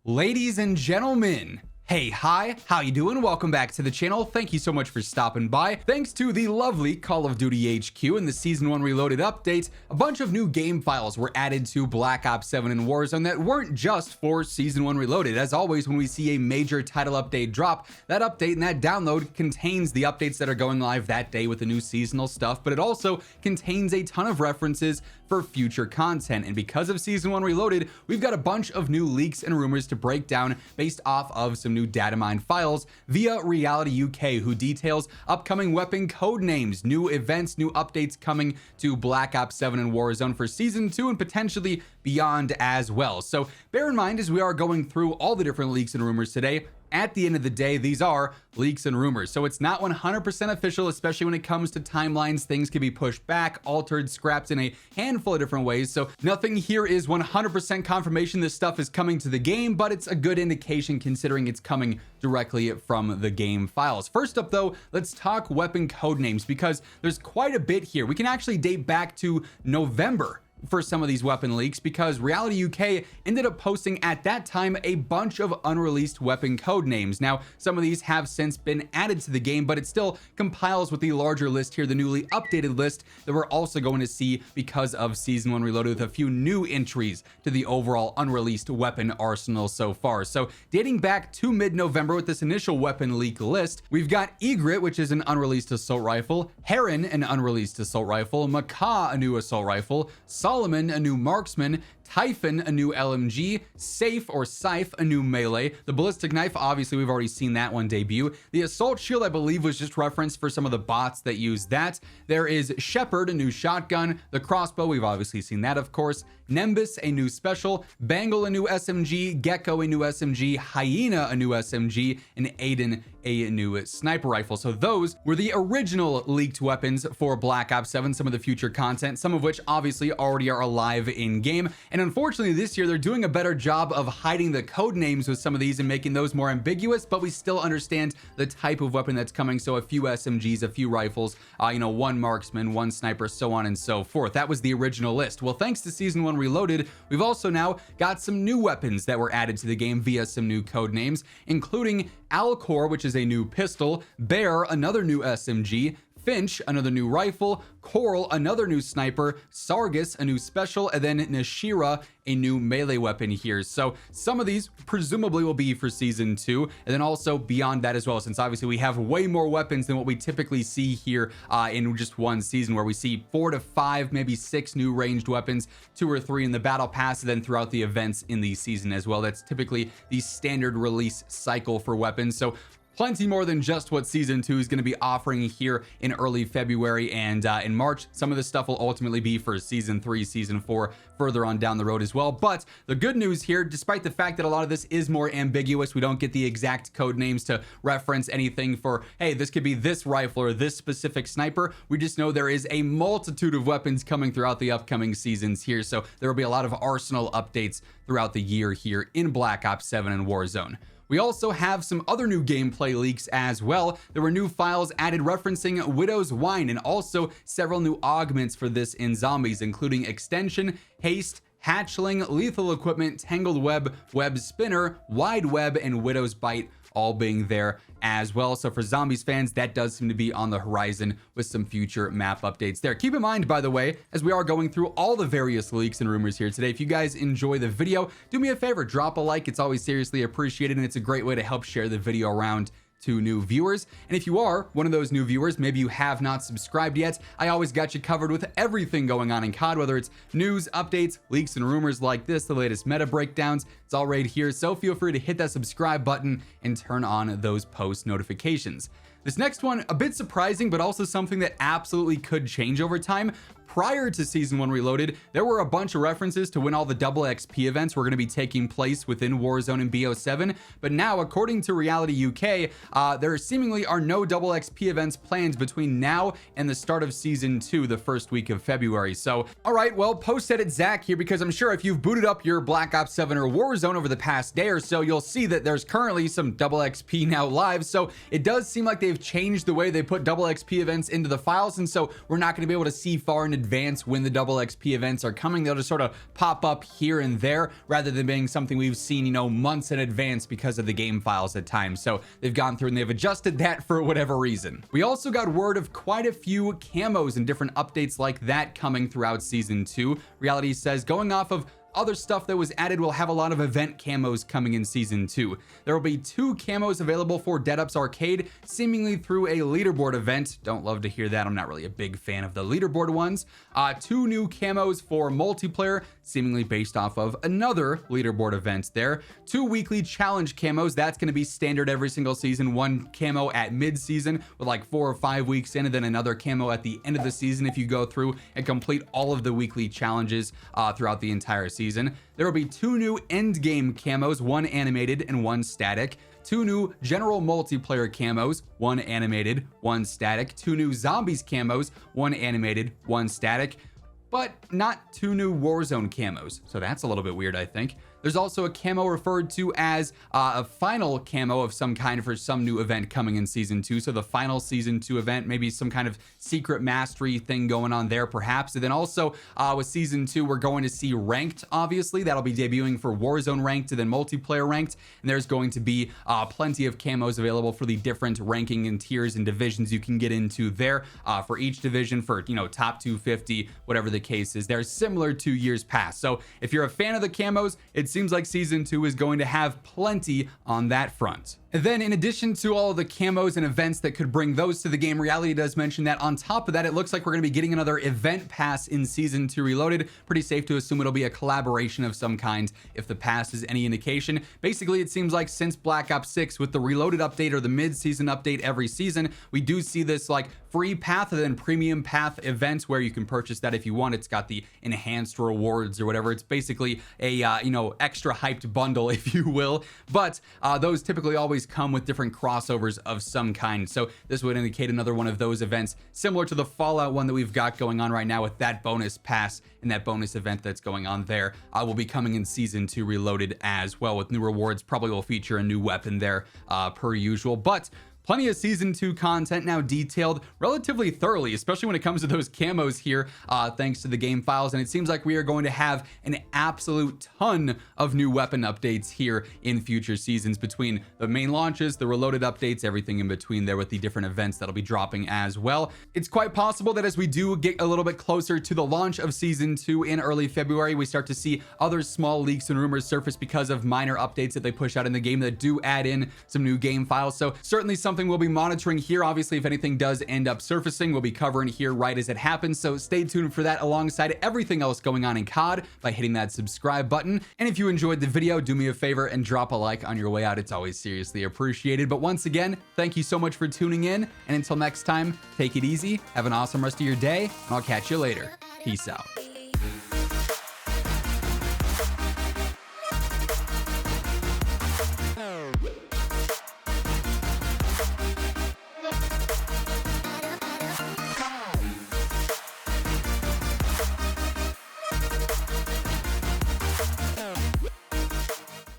Ladies and gentlemen, hey, hi, how you doing? Welcome back to the channel. Thank you so much for stopping by. Thanks to the lovely Call of Duty HQ and the Season 1 Reloaded update, a bunch of new game files were added to Black Ops 7 and Warzone that weren't just for Season 1 Reloaded. As always, when we see a major title update drop, that update and that download contains the updates that are going live that day with the new seasonal stuff, but it also contains a ton of references for future content. And because of Season 1 Reloaded, we've got a bunch of new leaks and rumors to break down based off of some new data mine files via Reality UK, who details upcoming weapon code names, new events, new updates coming to Black Ops 7 and Warzone for Season 2 and potentially beyond as well. So bear in mind, as we are going through all the different leaks and rumors today, at the end of the day, these are leaks and rumors. So it's not 100% official, especially when it comes to timelines. Things can be pushed back, altered, scrapped in a handful of different ways. So nothing here is 100% confirmation this stuff is coming to the game, but it's a good indication considering it's coming directly from the game files. First up though, let's talk weapon code names because there's quite a bit here. We can actually date back to November for some of these weapon leaks because Reality UK ended up posting at that time a bunch of unreleased weapon code names. Now, some of these have since been added to the game, but it still compiles with the larger list here, the newly updated list that we're also going to see because of Season 1 Reloaded with a few new entries to the overall unreleased weapon arsenal so far. So dating back to mid-November with this initial weapon leak list, we've got Egret, which is an unreleased assault rifle, Heron, an unreleased assault rifle, Macaw, a new assault rifle, Solomon, a new marksman, Typhon, a new LMG, Safe or Scythe, a new melee. The ballistic knife, obviously we've already seen that one debut. The assault shield, I believe, was just referenced for some of the bots that use that. There is Shepherd, a new shotgun. The crossbow, we've obviously seen that, of course. Nimbus, a new special. Bangle, a new SMG. Gecko, a new SMG. Hyena, a new SMG. And Aiden, a new sniper rifle. So those were the original leaked weapons for Black Ops 7, some of the future content, some of which obviously already are alive in game. And unfortunately this year they're doing a better job of hiding the code names with some of these and making those more ambiguous, but we still understand the type of weapon that's coming. So a few SMGs, a few rifles, one marksman, one sniper, so on and so forth. That was the original list. Well, thanks to Season 1 Reloaded, we've also now got some new weapons that were added to the game via some new code names, including Alcor, which is a new pistol, Bear, another new SMG, Finch, another new rifle, Coral, another new sniper, Sargus, a new special, and then Nashira, a new melee weapon here. So some of these presumably will be for Season 2, and then also beyond that as well, since obviously we have way more weapons than what we typically see here in just one season, where we see 4 to 5, maybe 6 new ranged weapons, 2 or 3 in the battle pass, and then throughout the events in the season as well. That's typically the standard release cycle for weapons. So plenty more than just what Season 2 is going to be offering here in early February and in March. Some of this stuff will ultimately be for Season 3, Season 4, further on down the road as well. But the good news here, despite the fact that a lot of this is more ambiguous, we don't get the exact code names to reference anything for, hey, this could be this rifle or this specific sniper. We just know there is a multitude of weapons coming throughout the upcoming seasons here. So there will be a lot of arsenal updates throughout the year here in Black Ops 7 and Warzone. We also have some other new gameplay leaks as well. There were new files added referencing Widow's Wine and also several new augments for this in zombies, including Extension, Haste, Hatchling, Lethal Equipment, Tangled Web, Web Spinner, Wide Web, and Widow's Bite, all being there as well. So for zombies fans, that does seem to be on the horizon with some future map updates there. Keep in mind, by the way, as we are going through all the various leaks and rumors here today, if you guys enjoy the video, do me a favor, drop a like. It's always seriously appreciated, and it's a great way to help share the video around to new viewers. And if you are one of those new viewers, maybe you have not subscribed yet, I always got you covered with everything going on in COD, whether it's news, updates, leaks, and rumors like this, the latest meta breakdowns. It's all right here, so feel free to hit that subscribe button and turn on those post notifications. This next one, a bit surprising, but also something that absolutely could change over time. Prior to Season 1 Reloaded, there were a bunch of references to when all the double XP events were going to be taking place within Warzone and BO7, but now, according to Reality UK, there seemingly are no double XP events planned between now and the start of Season 2, the first week of February. So, alright, well, post edit Zach here, because I'm sure if you've booted up your Black Ops 7 or Warzone Warzone over the past day or so, you'll see that there's currently some double XP now live. So it does seem like they've changed the way they put double XP events into the files. And so we're not going to be able to see far in advance when the double XP events are coming. They'll just sort of pop up here and there rather than being something we've seen, you know, months in advance because of the game files at times. So they've gone through and they've adjusted that for whatever reason. We also got word of quite a few camos and different updates like that coming throughout season 2. Reality says, going off of other stuff that was added, we'll have a lot of event camos coming in season 2. There will be 2 camos available for Dead Up's Arcade, seemingly through a leaderboard event. Don't love to hear that. I'm not really a big fan of the leaderboard ones. 2 new camos for multiplayer, seemingly based off of another leaderboard event there. 2 weekly challenge camos. That's going to be standard every single season. 1 camo at mid-season with like 4 or 5 weeks in, and then another camo at the end of the season if you go through and complete all of the weekly challenges throughout the entire season. There will be 2 new end game camos, 1 animated and 1 static. 2 new general multiplayer camos, 1 animated, 1 static. 2 new zombies camos, 1 animated, 1 static. But not 2 new Warzone camos. So that's a little bit weird, I think. There's also a camo referred to as a final camo of some kind for some new event coming in season 2. So the final season 2 event, maybe some kind of secret mastery thing going on there perhaps. And then also with season 2, we're going to see ranked, obviously. That'll be debuting for Warzone ranked and then multiplayer ranked. And there's going to be plenty of camos available for the different ranking and tiers and divisions you can get into there for each division for, you know, top 250, whatever the case is. They're similar to years past. So if you're a fan of the camos, it seems like season 2 is going to have plenty on that front. And then in addition to all of the camos and events that could bring those to the game, Reality does mention that on top of that, it looks like we're going to be getting another event pass in season 2 Reloaded. Pretty safe to assume it'll be a collaboration of some kind if the pass is any indication. Basically, it seems like since Black Ops 6 with the Reloaded update or the mid-season update every season, we do see this like free path and then premium path events where you can purchase that if you want. It's got the enhanced rewards or whatever. It's basically a you know, extra hyped bundle, if you will. But those typically always come with different crossovers of some kind. So this would indicate another one of those events similar to the Fallout one that we've got going on right now with that bonus pass and that bonus event that's going on there. Will be coming in season 2 Reloaded as well with new rewards. Probably will feature a new weapon there per usual. But plenty of season 2 content now detailed relatively thoroughly, especially when it comes to those camos here, thanks to the game files. And it seems like we are going to have an absolute ton of new weapon updates here in future seasons between the main launches, the Reloaded updates, everything in between there with the different events that'll be dropping as well. It's quite possible that as we do get a little bit closer to the launch of season 2 in early February, we start to see other small leaks and rumors surface because of minor updates that they push out in the game that do add in some new game files. So certainly something we'll be monitoring here. Obviously, if anything does end up surfacing, we'll be covering here right as it happens. So stay tuned for that alongside everything else going on in COD by hitting that subscribe button. And if you enjoyed the video, do me a favor and drop a like on your way out. It's always seriously appreciated. But once again, thank you so much for tuning in. And until next time, take it easy. Have an awesome rest of your day, and I'll catch you later. Peace out.